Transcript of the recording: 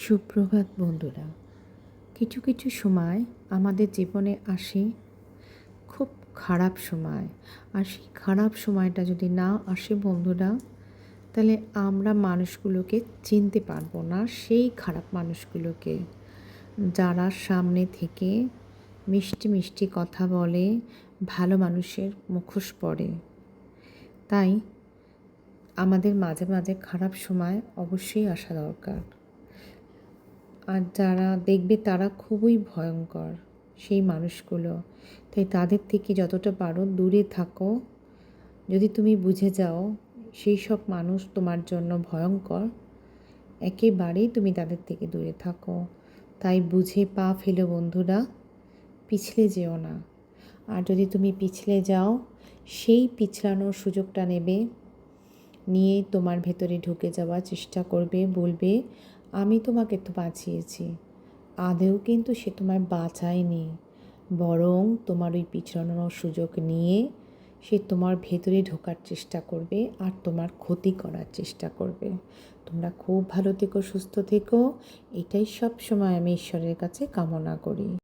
সুপ্রভাত বন্ধুরা। কিছু কিছু সময় আমাদের জীবনে আসে খুব খারাপ সময়, আর সেই খারাপ সময়টা যদি না আসে বন্ধুরা, তাহলে আমরা মানুষগুলোকে চিনতে পারবো না, সেই খারাপ মানুষগুলোকে যারা সামনে থেকে মিষ্টি মিষ্টি কথা বলে, ভালো মানুষের মুখোশ পরে। তাই আমাদের মাঝে মাঝে খারাপ সময় অবশ্যই আসা দরকার। আর যারা দেখবে তারা খুবই ভয়ঙ্কর সেই মানুষগুলো, তাই তাদের থেকে যতটা পারো দূরে থাকো। যদি তুমি বুঝে যাও সেই সব মানুষ তোমার জন্য ভয়ঙ্কর, একেবারেই তুমি তাদের থেকে দূরে থাকো। তাই বুঝে পা ফেলো বন্ধুরা, পিছলে যেও না। আর যদি তুমি পিছলে যাও, সেই পিছলানোর সুযোগটা নেবে, নিয়ে তোমার ভেতরে ঢুকে যাওয়ার চেষ্টা করবে, বলবে আমি তোমাকে তো বাঁচিয়েছি। আদেও কিন্তু সে তোমায় বাঁচায়নি, বরং তোমার ওই পিছলানোর সুযোগ নিয়ে সে তোমার ভেতরে ঢোকার চেষ্টা করবে আর তোমার ক্ষতি করার চেষ্টা করবে। তোমরা খুব ভালো থেকো, সুস্থ থেকো, এটাই সব সময় আমি ঈশ্বরের কাছে কামনা করি।